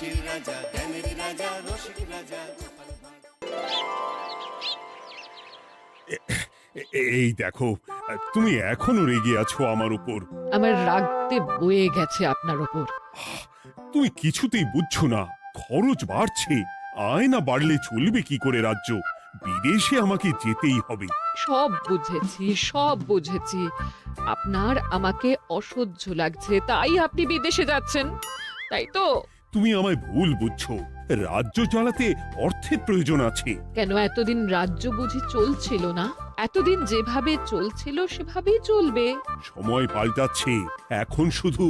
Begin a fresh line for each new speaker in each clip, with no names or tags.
হাসির রাজা, জ্ঞানের রাজা, রসিক রাজা।
এই দেখো, তুমি এখনো রেগে আছো আমার উপর।
আমার রাগতে বয়ে গেছে আপনার ওপর।
তুমি কিছুতেই বুঝছো না, খরচ বাড়ছে। আয় না বাড়লে চলবে কি করে রাজ্য? বিদেশে আমাকে যেতেই হবে।
সব বুঝেছি, সব বুঝেছি। আপনার আমাকে অসহ্য লাগছে, তাই আপনি বিদেশে যাচ্ছেন, তাই তো?
তুমি আমায় ভুল বুঝছো। রাজ্য চালাতে অর্থের প্রয়োজন আছে।
কেন এতদিন রাজ্য বুঝি চলছিল না? এতদিন যেভাবে চলছিল সেভাবেই চলবে।
সময় পাল্টাচ্ছে। এখন শুধু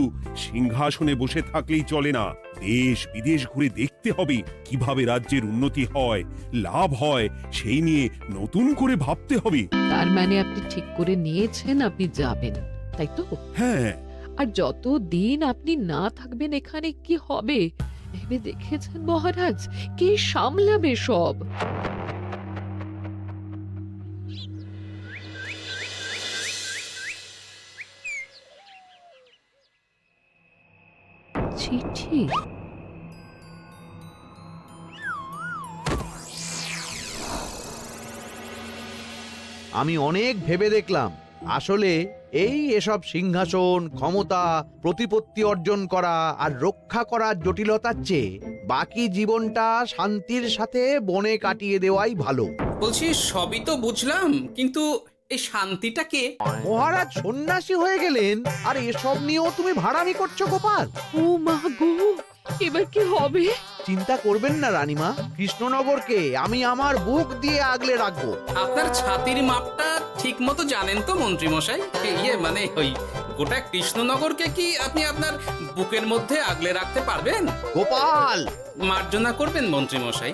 সিংহাসনে বসে থাকলেই চলে না, দেশ বিদেশ ঘুরে দেখতে হবে কিভাবে রাজ্যের উন্নতি হয়, লাভ হয়, সেই নিয়ে নতুন করে ভাবতে হবে।
তার মানে আপনি ঠিক করে নিয়েছেন আপনি যাবেন, তাই তো?
হ্যাঁ।
আর যতদিন আপনি না থাকবেন এখানে কি হবে ভেবে দেখেছেন মহারাজ? কে সামলাবে সব? চিঠি?
আমি অনেক ভেবে দেখলাম, আসলে এসব সিংহাসন, ক্ষমতা, প্রতিপত্তি অর্জন করা আর রক্ষা করার জটিলতার চেয়ে বাকি জীবনটা শান্তির সাথে বনে কাটিয়ে দেওয়াই ভালো।
বলছি সবই তো বুঝলাম, কিন্তু এই শান্তিটা কে?
মহারাজ সন্ন্যাসী হয়ে গেলেন আর এসব নিয়েও তুমি ভাড়ামি করছো গোপাল?
ও মা গো, এবার কি হবে?
চিন্তা করবেন না রানীমা, কৃষ্ণনগরকে আমি আমার বুক দিয়ে আগলে রাখবো।
আপনার ছাতির মাপটা ঠিক মতো জানেন তো মন্ত্রী মশাই? মানে ওই গোটা কৃষ্ণনগরকে কি আপনি আপনার বুকের মধ্যে আগলে রাখতে পারবেন?
গোপাল!
মার্জনা করবেন মন্ত্রী মশাই।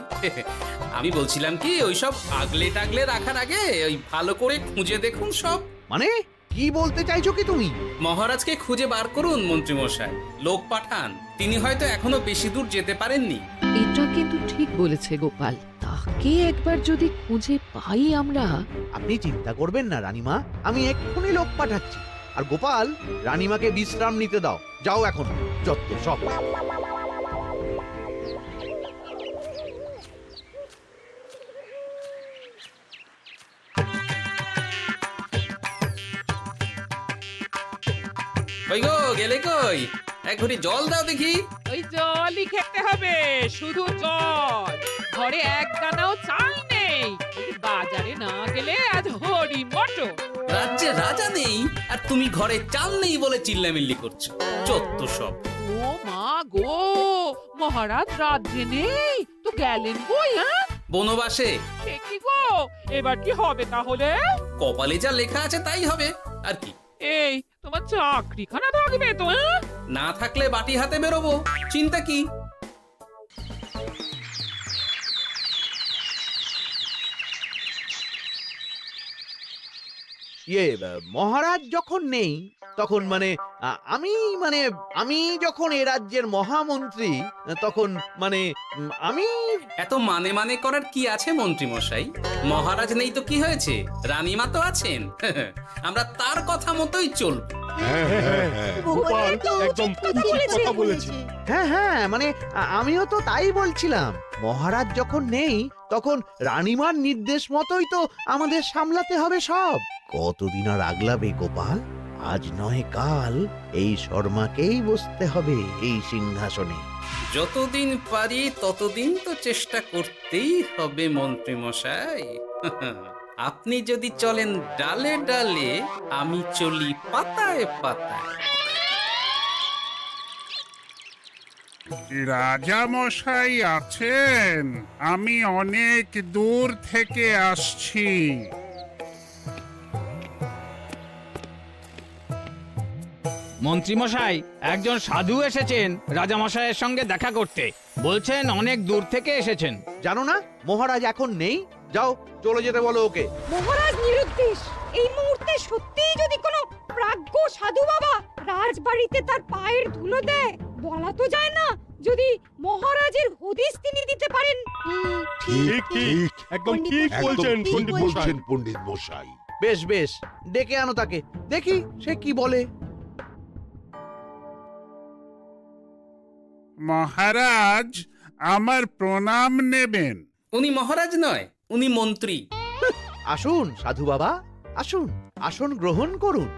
আমি বলছিলাম কি, ওইসব আগলে টাগলে রাখার আগে ওই ভালো করে খুঁজে দেখুন সব।
মানে কি বলতে চাইছো কি তুমি?
মহারাজকে খুঁজে বার করুন মন্ত্রী মশাই, লোক পাঠান। তিনি হয়তো এখনো বেশি দূর যেতে পারেননি।
এটা কিন্তু ঠিক বলেছে গোপাল, তাকে একবার যদি খুঁজে পাই আমরা।
আপনি চিন্তা করবেন না রানীমা, আমি এক্ষুনি লোক পাঠাচ্ছি। আর গোপাল, রানীমাকে বিশ্রাম নিতে দাও। যাও এখন, যত সব।
কই গো, গেলে কই? এক ঘটি জল দাও দেখি।
ওই জলই খেতে হবে, শুধু জল। ঘরে এক দানাও চাল নেই। বাজারে না গেলে আজ হরি মটর।
রাজ্যে রাজা নেই আর তুমি ঘরে চাল নেই বলে চিল্লামিল্লি করছো, চত্ব সব।
ও মা গো, মহারাজ রাজ্যে নেই তো গেলেন কই? হ্যাঁ,
বনবাসে।
সে কি গো, এবার কি হবে তাহলে?
কপালে যা লেখা আছে তাই হবে, আর কি।
এই তোমার চাকরিখানা থাকবে তো? হ্যাঁ,
না থাকলে বাটি হাতে বেরোবো, চিন্তা কি?
মহারাজ যখন নেই তখন আমি যখন এ রাজ্যের মহামন্ত্রী, তখন আমি
এত মানে করার কি আছে মন্ত্রী মশাই? মহারাজ নেই তো কি হয়েছে, রানীমা তো আছেন। আমরা তার কথা মতোই চলব।
গোপাল একদম উচিত কথা বলেছে।
হ্যাঁ, আমিও তো তাই বলছিলাম। মহারাজ যখন নেই তখন রানীমার নির্দেশ মতোই তো আমাদের সামলাতে হবে সব। কতদিন আর আগলাবে গোপাল? আজ নয় কাল এই শর্মাকেই বসতে হবে এই সিংহাসনে।
যতদিন পারি ততদিন তো চেষ্টা করতেই হবে মন্ত্রী মশাই। আপনি যদি চলেন ডালে ডালে, আমি চলি পাতায় পাতায়।
রাজা মশাই আছেন? আমি অনেক দূর থেকে আসছি।
মন্ত্রীমশাই, একজন সাধু এসেছেন রাজামশাইয়ের সঙ্গে দেখা করতে। বলছেন অনেক দূর থেকে এসেছেন।
জানো না মহারাজ এখন নেই? যাও, চলে যেতে বলো ওকে।
মহারাজ নিরুদ্দেশ। এই মুহূর্তে সত্যিই যদি কোনো প্রাজ্ঞ সাধু বাবা রাজবাড়িতে তার পায়ের ধুলো দেয়, বলা তো যায় না যদি মহারাজের হদিস তিনি দিতে পারেন।
ঠিক ঠিক, একদম ঠিক বলছেন
পণ্ডিত মশাই।
বেশ বেশ, ডেকে আনো তাকে, দেখি সে কি বলে।
মহারাজ আমার প্রণাম নেবেন।
উনি মহারাজ নয়, উনি মন্ত্রী।
আসুন সাধু বাবা, আসুন, আসন গ্রহণ করুন।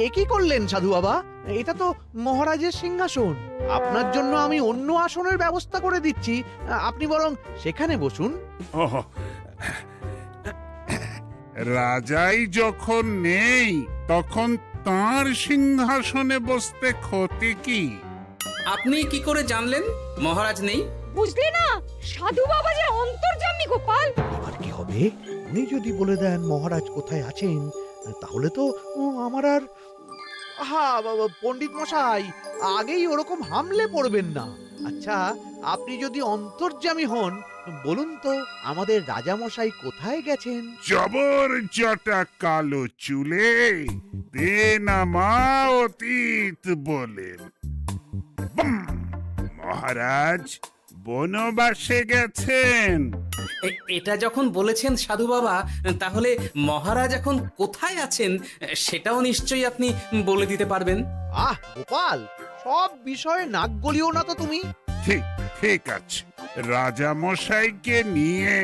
এ কি করলেন সাধু বাবা? এটা তো মহারাজের সিংহাসন। আপনার জন্য আমি অন্য আসনের ব্যবস্থা করে দিচ্ছি, আপনি বরং সেখানে বসুন।
ওহ, রাজাই যখন নেই তখন তাঁর সিংহাসনে বসতে ক্ষতি কি?
আপনি কি করে জানলেন মহারাজ নেই?
বুঝলে না, সাধু বাবা যে অন্তর্যামী গোপাল।
এবার কি হবে? উনি যদি বলে দেন মহারাজ কোথায় আছেন, তাহলে তো আমার আর বাবা পণ্ডিত মশাই, আগেই ওরকম হামলে পড়বেন না। আচ্ছা, আপনি যদি অন্তর্যামী হন, বলুন তো আমাদের রাজা মশাই কোথায় গেছেন?
জবর জটা কালো চুলে দেনামা অতীত বলেন। বুম! মহারাজ বনবাসে গেছেন।
এটা যখন বলেছেন সাধু বাবা, তাহলে মহারাজ এখন কোথায় আছেন সেটাও নিশ্চয়ই আপনি বলে দিতে পারবেন।
গোপাল, সব বিষয়ে নাক গলিও না তো তুমি।
ঠিক ঠিক আছে, রাজা মশাইকে নিয়ে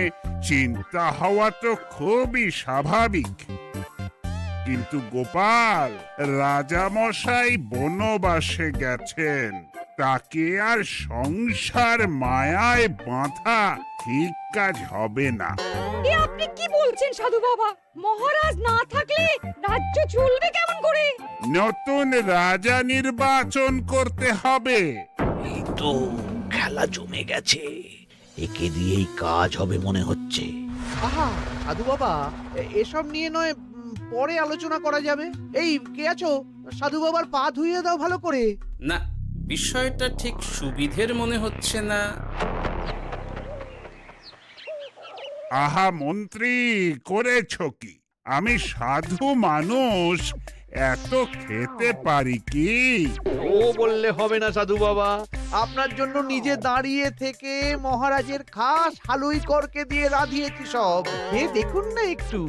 চিন্তা হওয়া তো খুবই স্বাভাবিক, কিন্তু গোপাল, রাজা মশাই বনবাসে গেছেন, তাকে আর সংসার মায়ায় বাঁধা ঠিক কাজ হবে না।
এ আপনি কি বলছেন সাধু বাবা? মহারাজ না থাকলে রাজ্য চলবে কেমন করে?
নতুন রাজা নির্বাচন করতে হবে।
এই তো খেলা জমে গেছে, একে দিয়েই কাজ হবে মনে হচ্ছে। সাধু বাবা, এসব নিয়ে নয় পরে আলোচনা করা যাবে। এই কে আছো? সাধু বাবার পা ধুইয়ে দাও ভালো করে।
না, বিষয়টা ঠিক সুবিধের মনে হচ্ছে না।
আহা মন্ত্রী, করেছ কি? আমি সাধু মানুষ, এত খেতে পারি কি?
ও বললে হবে না সাধু বাবা, আপনার জন্য নিজে দাঁড়িয়ে থেকে মহারাজের খাস হালুই করকে দিয়ে রাঁধিয়েছি সব। দেখুন না একটু,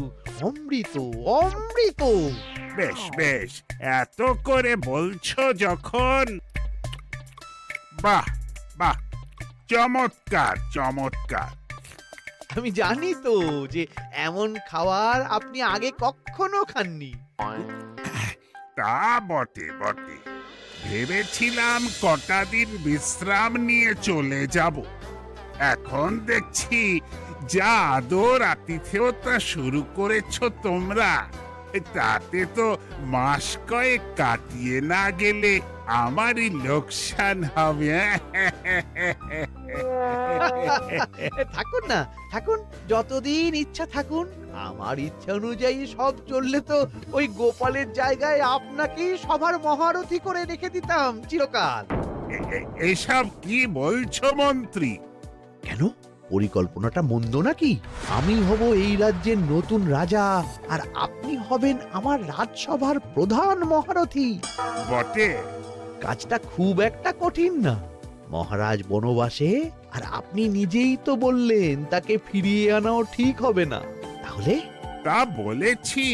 অমৃত অমৃত।
বেশ বেশ, এত করে বলছো যখন, বাহ বাহ, চমৎকার চমৎকার।
আমি জানি তো যে এমন খাবার আপনি আগে কখনো খাননি।
তা বটে বটে, ভেবেছিলাম কটা দিন বিশ্রাম নিয়ে চলে যাব। এখন দেখছি যা আদর আতিথেয়তা শুরু করেছো তোমরা, তাতে তো মাস কয়েক কাটিয়ে না গেলে আমারই লোকসান হবে।
থাকুন না, থাকুন, যতদিন ইচ্ছা থাকুন। আমার ইচ্ছা অনুযায়ী সব চললে তো ওই গোপালের জায়গায় আপনাকেই সবার মহারথী করে রেখে দিতাম চিরকাল।
এসব কি বলছো মন্ত্রী?
কেন, পরিকল্পনাটা মন্দ নাকি? আমি হব এই রাজ্যের নতুন রাজা, আর আপনি হবেন আমার রাজসভার প্রধান মহারথী।
বটে,
কাজটা খুব একটা কঠিন না। মহারাজ বনবাসে, আর আপনি নিজেই তো বললেন তাকে ফিরিয়ে আনাও ঠিক হবে না। তাহলে
তা বলেছি,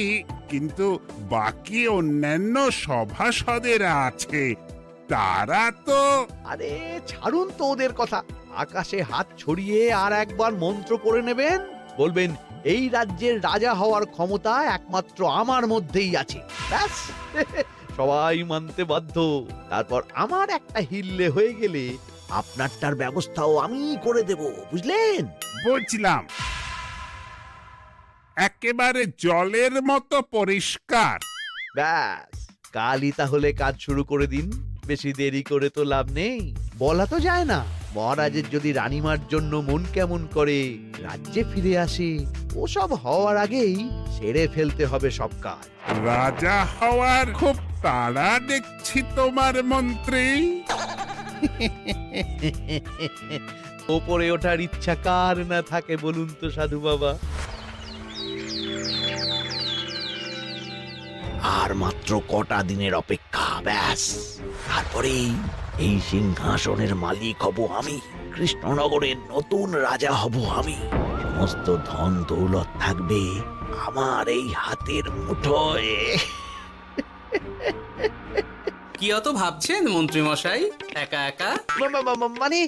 কিন্তু বাকি অন্যান্য সভাসদেরা আছে, তারা তো।
আরে ছাড়ুন তো ওদের কথা। আকাশে হাত ছড়িয়ে আর একবার মন্ত্র পড়ে নেবেন, বলবেন এই রাজ্যের রাজা হওয়ার ক্ষমতা একমাত্র আমার মধ্যেই আছে। ব্যাস, সবাই মানতে বাধ্য। তারপর আমার একটা হিল্লে হয়ে গেলে আপনারটার ব্যবস্থাও আমি করে দেব, বুঝলেন?
বুঝলাম, একেবারে জলের মতো পরিষ্কার।
ব্যাস, কালই তাহলে কাজ শুরু করে দিন। বেশি দেরি করে তো লাভ নেই। বলা তো যায় না, মহারাজের যদি রানীমার জন্য মন কেমন করে, রাজ্যে ফিরে আসে, ওসব হওয়ার আগেই সেরে ফেলতে হবে সব কাজ।
রাজা হওয়ার খুব তাড়া দেখছি তোমার মন্ত্রী।
ওপরে ওঠার ইচ্ছা কার না থাকে বলুন তো সাধু বাবা? আর মাত্র কটা দিনের অপেক্ষা, ব্যাস, তারপরেই এই সিংহাসনের মালিক হব আমি। কৃষ্ণনগরের নতুন রাজা হব আমি। সমস্ত ধন দৌলত থাকবে আমার এই হাতের মুঠোয়।
কি অত ভাবছেন মন্ত্রী মশাই একা একা?
মানে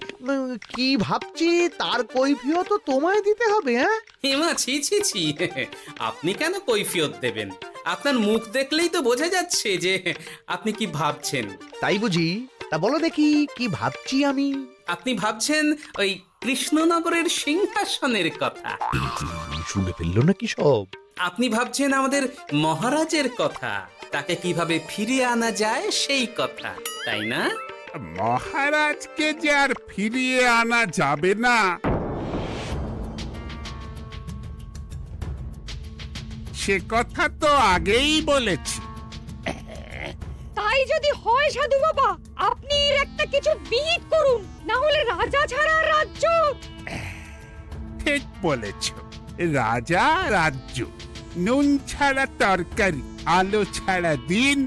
কি ভাবছি তার কৈফিয়ত তো তোমায় দিতে হবে। হ্যাঁ,
হিমা, ছি ছি ছি, আপনি কেন কৈফিয়ত দেবেন? আপনার মুখ দেখলেই তো বোঝা যাচ্ছে যে আপনি কি ভাবছেন।
তাই বুঝি? তা বলো দেখি কি ভাবছি আমি।
আপনি ভাবছেন ওই কৃষ্ণনগরের সিংহাসনের কথা।
শুনে ফেললো নাকি সব?
আপনি ভাবছেন আমাদের মহারাজের কথা, তাকে কিভাবে ফিরিয়ে আনা যায় সেই কথা, তাই না?
মহারাজকে যে আর ফিরিয়ে আনা যাবে না সে কথা তো আগেই বলেছি।
তাই যদি হয় সাধু বাবা, আপনি এর একটা কিছু বিহিত করুন, না হলে রাজা ছাড়া রাজ্য।
ঠিক বলেছ, রাজা রাজ্য, নুন ছাড়া তরকারি, আলো ছাড়া দিন,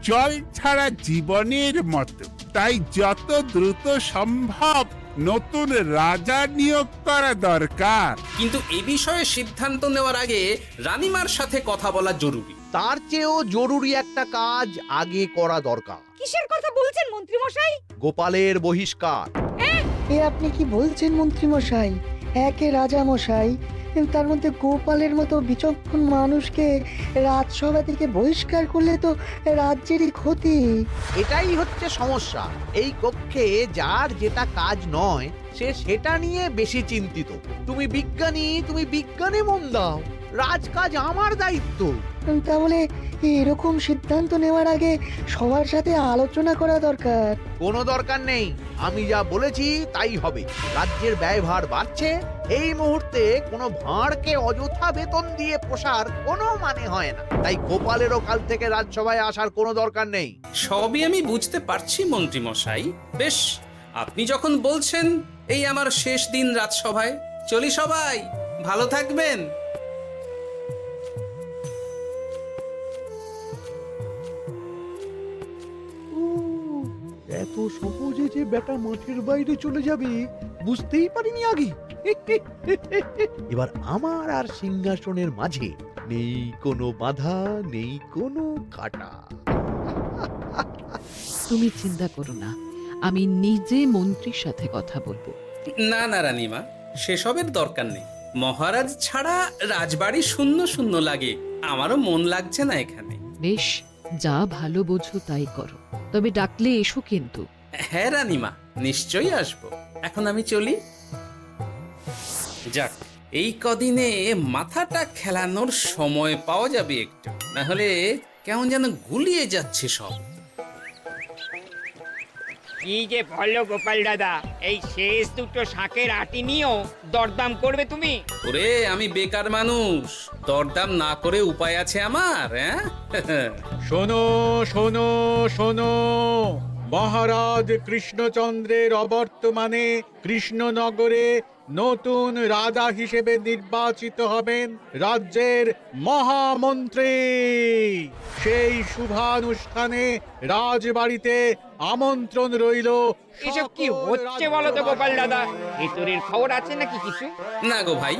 জল ছাড়া জীবনের মতো। তাই যত দ্রুত সম্ভব নতুন রাজা নিয়োগ করা দরকার।
কিন্তু এ বিষয়ে সিদ্ধান্ত নেওয়ার আগে রানীমার সাথে কথা বলা জরুরি।
তার চেয়েও জরুরি একটা কাজ আগে করা দরকার।
কিসের কথা বলছেন মন্ত্রী মশাই?
গোপালের বহিষ্কার।
এ আপনি কি বলছেন মন্ত্রী মশাই? একে রাজা মশাই, তার মধ্যে গোপালের মতো বিচক্ষণ মানুষকে রাজসভা থেকে বহিষ্কার করলে তো রাজ্যেরই ক্ষতি।
এটাই হচ্ছে সমস্যা। এই কক্ষে যার যেটা কাজ নয় সে সেটা নিয়ে বেশি চিন্তিত। তুমি বিজ্ঞানে মন দাও, রাজকাজ আমার দায়িত্ব।
তাহলে এরকম সিদ্ধান্ত নেওয়ার আগে সবার সাথে আলোচনা করা দরকার।
কোনো দরকার নেই, আমি যা বলেছি তাই হবে। রাজ্যের ব্যয়ভার বাড়ছে, এই মুহূর্তে কোনো ভাঁড়কে অযথা বেতন দিয়ে পোষার কোনো মানে হয় না। তাই গোপালেরও কাল থেকে রাজসভায় আসার কোনো দরকার নেই।
সবই আমি বুঝতে পারছি মন্ত্রী মশাই। বেশ, আপনি যখন বলছেন, এই আমার শেষ দিন রাজসভায়, চলি সবাই, ভালো থাকবেন।
এত সহজে যে বেটা মাঠের বাইরে চলে যাবে বুঝতেই পারিনি আগে। এবার আমার আর সিংহাসনের মাঝে নেই কোনো বাধা, নেই কোনো কাটা।
তুমি চিন্তা করো না, আমি নিজে মন্ত্রীর সাথে কথা বলবো।
না না রানীমা, সেসবের দরকার নেই। মহারাজ ছাড়া রাজবাড়ি শূন্য শূন্য লাগে, আমারও মন লাগছে না এখানে।
বেশ, যা ভালো বোঝো তাই করো, তবে ডাকলে এসো কিন্তু।
হ্যাঁ রানীমা, নিশ্চয়ই আসবো। এখন আমি চলি। যাক, এই কদিনে মাথাটা খেলানোর সময় পাওয়া যাবে একটু, না হলে কেমন যেন গুলিয়ে যাচ্ছে সব।
কি যে বলো গোপাল দাদা, এই শেষ দুটো শাকের আটি নিয়েও দরদাম করবে তুমি?
ওরে, আমি বেকার মানুষ, দরদাম না করে উপায় আছে আমার? হ্যাঁ
শোনো শোনো শোনো, মহারাজ কৃষ্ণচন্দ্রের অবর্তমানে কৃষ্ণনগরে নতুন রাজা হিসেবে নির্বাচিত হবেন রাজ্যের মহামন্ত্রী। সেই শুভানুষ্ঠানে রাজবাড়িতে আমন্ত্রণ রইল।
এসব কি হচ্ছে বলো তো গোপাল দাদা? ভিতরের খবর আছে নাকি কিছু?
না গো ভাই,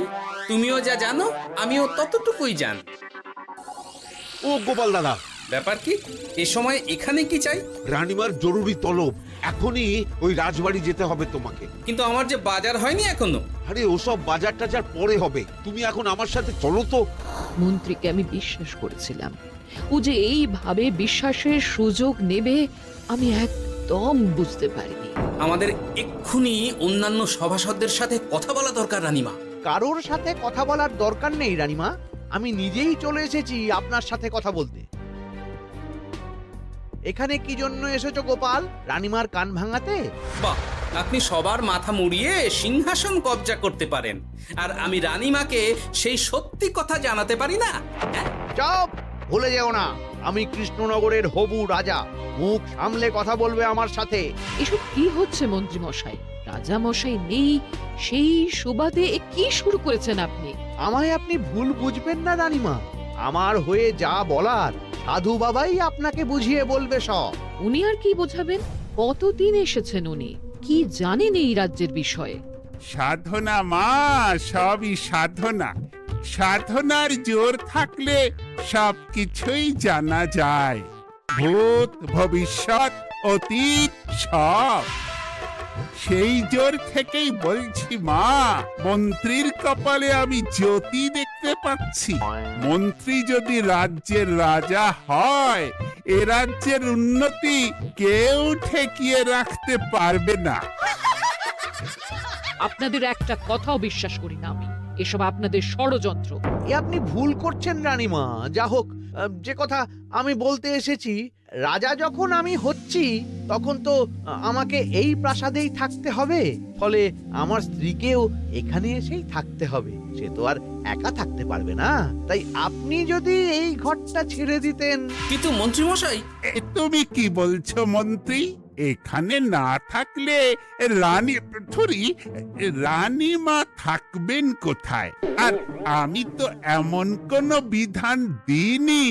তুমিও যা জানো আমিও ততটুকুই জানি।
ও গোপাল দাদা,
ব্যাপার কি? এ সময় এখানে কি চাই?
রানীমার জরুরি তলব, এখনই ওই রাজবাড়ি যেতে হবে তোমাকে।
কিন্তু আমার যে বাজার হয়নি এখনো।
আরে ওসব বাজার টাজার পরে হবে, তুমি এখন আমার সাথে চলো তো।
মন্ত্রীকে আমি বিশ্বাস করেছিলাম, ও যে এইভাবে বিশ্বাসের সুযোগ নেবে আমি একদম বুঝতে পারিনি।
আমাদের এক্ষুনি অন্যান্য সভাসদদের সাথে কথা বলা দরকার রানীমা।
কারোর সাথে কথা বলার দরকার নেই রানীমা, আমি নিজেই চলে এসেছি আপনার সাথে কথা বলতে। এখানে কি জন্য এসেছো গোপাল? রানীমার কান ভাঙাতে?
বাহ, আপনি সবার মাথা মুড়িয়ে সিংহাসন কবজা করতে পারেন, আর আমি রানীমাকে সেই সত্যি কথা জানাতে পারি না?
চুপ, ভুলে যেও না আমি কৃষ্ণনগরের হবু রাজা। মুখ সামলে কথা বলবে আমার সাথে।
এসব কি হচ্ছে মন্ত্রী মশাই? রাজা মশাই নেই, সেই সুবাদে এ কি শুরু করেছেন আপনি?
আমায় আপনি ভুল বুঝবেন না রানীমা, আমার হয়ে যা বলার সাধু বাবাই আপনাকে বুঝিয়ে বলবে সব।
উনি আর কি বোঝাবেন? কতদিন এসেছেন উনি, কি জানেন এই রাজ্যের বিষয়ে?
সাধনা মা, সবই সাধনা। সাধনার জোর থাকলে সবকিছুই জানা যায়, ভূত ভবিষ্যৎ অতীত সব। সেই জোর থেকেই বলছি মা, মন্ত্রীর কপালে আমি জ্যোতি দেখতে পাচ্ছি। মন্ত্রী যদি রাজ্যের রাজা হয়, এ রাজ্যের উন্নতি কেউ ঠেকিয়ে রাখতে পারবে না।
আপনাদের একটা কথাও বিশ্বাস করি না আমি, এসব আপনাদের ষড়যন্ত্র।
এ আপনি ভুল করছেন রানীমা। যা হোক, যে কথা আমি বলতে এসেছি, রাজা যখন আমি হচ্ছি তখন তো আমাকে এই প্রাসাদেই থাকতে হবে, ফলে আমার স্ত্রীকেও এখানে এসেই থাকতে হবে। সে তো আর একা থাকতে পারবে না। তাই আপনি যদি এই ঘরটা ছেড়ে দিতেন।
কিন্তু মন্ত্রীমশাই,
তুমি কি বলছো মন্ত্রী? এখানে না থাকলে রানীমা থাকবেন কোথায়? আর আমি তো এমন কোন বিধান দিইনি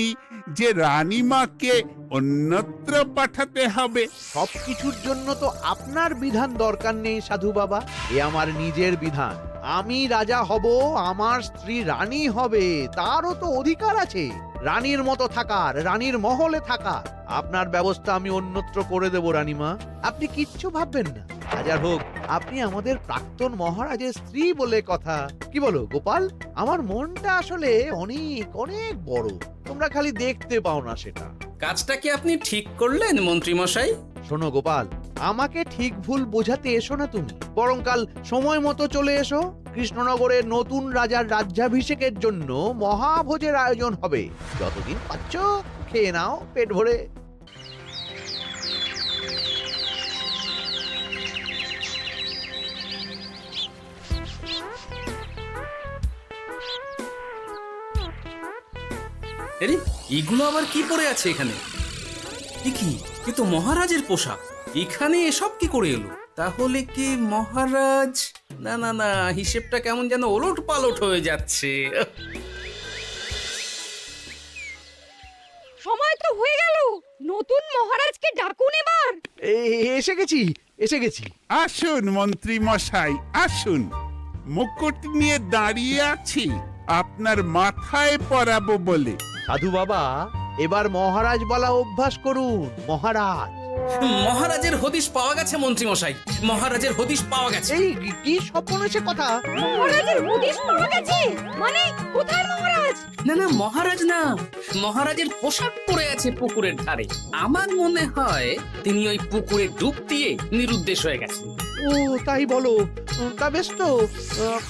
যে রানীমাকে অন্যত্র পাঠাতে হবে।
সবকিছুর জন্য তো আপনার বিধান দরকার নেই সাধু বাবা, এ আমার নিজের বিধান। আমি রাজা হব, আমার স্ত্রী রানী হবে, তারও তো অধিকার আছে রানীর মতো থাকার, রানীর মহলে থাকার। আপনার ব্যবস্থা আমি অন্যত্র করে দেব রানীমা, আপনি কিচ্ছু ভাববেন না। হাজার হোক আপনি আমাদের প্রাক্তন মহারাজের স্ত্রী বলে কথা। কি বলো গোপাল? আমার মনটা আসলে অনেক অনেক বড়, তোমরা খালি দেখতে পাও না সেটা।
কাজটা কি আপনি ঠিক করলেন মন্ত্রীমশাই?
শোনো গোপাল, আমাকে ঠিক ভুল বোঝাতে এসো না তুমি, বরং কাল সময় মতো চলে এসো। কৃষ্ণনগরের নতুন রাজার রাজ্যাভিষেকের জন্য মহাভোজের আয়োজন হবে। যতদিন পাচ্ছ খেয়ে নাও পেট ভরে।
আরে এগুলো আবার কি পরে আছে এখানে? কি এ তো মহারাজের পোশাক। এখানে এসব কি করে এলো? তাহলে কি মহারাজ? না না না, হিসেবটা কেমন যেন ওলট পালট হয়ে যাচ্ছে।
সময় তো হয়ে গেল, নতুন মহারাজকে ডাকুন এবার।
এসে গেছি, এসে গেছি।
আসুন মন্ত্রী মশাই, আসুন। মুকুট নিয়ে দাঁড়িয়ে আছি আপনার মাথায় পরাবো বলে।
সাধু বাবা, এবার মহারাজ বলা অভ্যাস করুন। মহারাজ।
মহারাজের হদিশ পাওয়া গেছে মন্ত্রীমশাই, মহারাজের হদিশ পাওয়া গেছে।
এই কি স্বপ্নের কথা?
মহারাজের হদিশ পাওয়া গেছে মানে কোথায় মহারাজ?
না না, মহারাজ না, মহারাজের পোশাক পরে আছে পুকুরের ধারে। আমার মনে হয় তিনি ওই পুকুরে ডুব দিয়ে নিরুদ্দেশ হয়ে গেছেন।
ও তাই বলো? তা বেশ তো,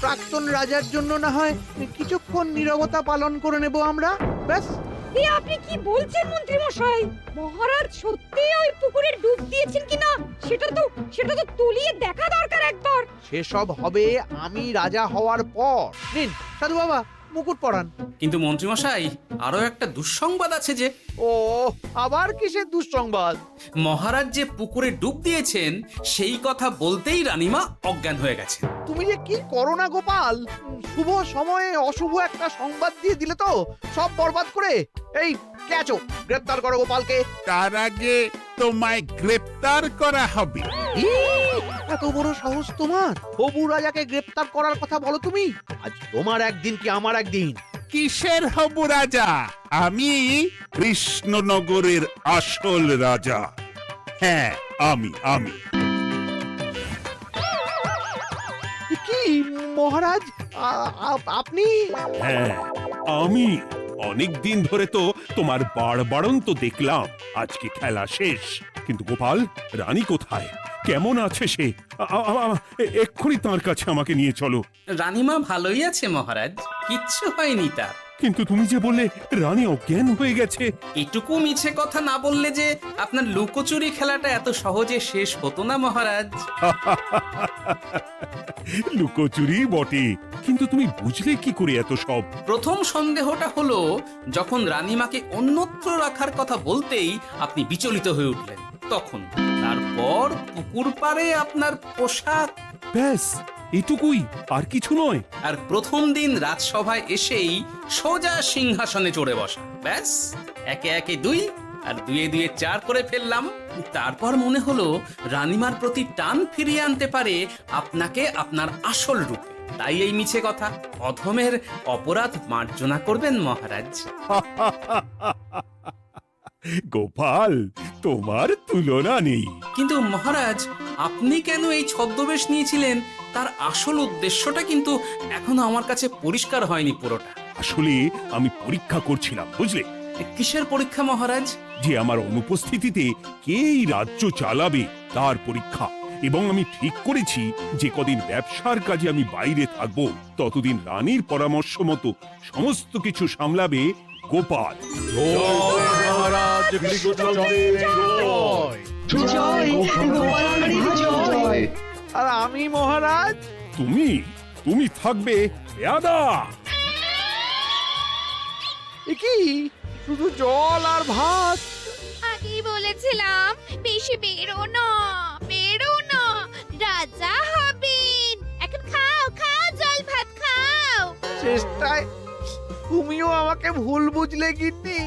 প্রাক্তন রাজার জন্য না হয় কিছুক্ষণ নীরবতা পালন করে নেব আমরা, ব্যাস।
এ আপনি কি বলছেন মন্ত্রী মশাই? মহারাজ সত্যি ওই পুকুরে ডুব দিয়েছেন কিনা সেটা তো তুলিয়ে দেখা দরকার একবার।
সেসব হবে আমি রাজা হওয়ার পর। নিন সাধু বাবা, মুকুট পরান।
কিন্তু মন্ত্রীমশাই, আরো একটা দুঃসংবাদ আছে যে।
ও আবার কিসের দুঃসংবাদ?
মহারাজ যে পুকুরে ডুব দিয়েছেন সেই কথা বলতেই রানীমা অজ্ঞান হয়ে গেছে।
তুমি যে কি করো না গোপাল, শুভ সময়ে অশুভ একটা সংবাদ দিয়ে দিলে তো সব বরবাদ করে। এই কে আছো? গ্রেপ্তার করো গোপালকে।
তার আগে তোমায় গ্রেপ্তার করা হবে।
এত বড় সাহস তোমার? হবু রাজাকে গ্রেপ্তার করার কথা বলো তুমি? আজ তোমার একদিন কি আমার একদিন।
কিসের হবু রাজা? আমি কৃষ্ণনগরের আসল রাজা। হ্যাঁ, আমি।
কি মহারাজ, আপনি?
হ্যাঁ, আমি। অনেক দিন ধরে তো তোমার বাড়বাড়ন্ত দেখলাম, আজকে খেলা শেষ। কিন্তু গোপাল, রানী কোথায়? কেমন আছে সে? এক্ষুনি তার কাছে আমাকে নিয়ে চলো।
রানীমা ভালোই আছে মহারাজ, কিচ্ছু হয়নি তার।
কিন্তু তুমি যে বললে রানী অজ্ঞান হয়ে গেছে।
এটুকু মিছে কথা না বললে যে আপনার লুকোচুরি খেলাটা এত সহজে শেষ হতো না মহারাজ।
লুকোচুরি বটে, কিন্তু তুমি বুঝলে কি করে এত সব?
প্রথম সন্দেহটা হলো যখন রানীমাকে অন্যত্র রাখার কথা বলতেই আপনি বিচলিত হয়ে উঠলেন, তখন। তারপর পুকুর পাড়ে আপনার পোশাক।
ব্যাস এটুকুই, আর কিছু নয়।
আর প্রথম দিন রাজসভায় এসেই সোজা সিংহাসনে চড়ে বসা, ব্যাস। একে একে 2 আর 2 এ 2 4 করে ফেললাম। তারপর মনে হলো রানীমার প্রতি টান ফিরিয়ে আনতে পারে আপনাকে আপনার আসল রূপে। তাই এই মিছে কথা। অধমের অপরাধ মার্জনা করবেন মহারাজ।
গোপাল, তোমার তুলনা নেই।
কিন্তু মহারাজ, আপনি কেন এই ছদ্মবেশ নিয়েছিলেন তার আসল উদ্দেশ্যটা কিন্তু এখনো আমার কাছে পরিষ্কার হয়নি পুরোটা।
আসলে আমি পরীক্ষা করছিলাম, বুঝলে,
কিসের পরীক্ষা মহারাজ?
যে আমার অনুপস্থিতিতে কে এই রাজ্য চালাবে তার পরীক্ষা। এবং আমি ঠিক করেছি যে কদিন ব্যবসার কাজে আমি বাইরে থাকবো ততদিন রানীর পরামর্শ মতো সমস্ত কিছু সামলাবে গোপাল।
আর আমি মহারাজ?
তুমি থাকবে পেয়াদা।
এ কি শুধু জল আর ভাত?
আগেই বলেছিলাম বেশি বেরো না, বেরো না, রাজা হবেন। এখন খাও খাও, জল ভাত খাও।
চেষ্টায় তুমিও আমাকে ভুল বুঝলে গিন্নি।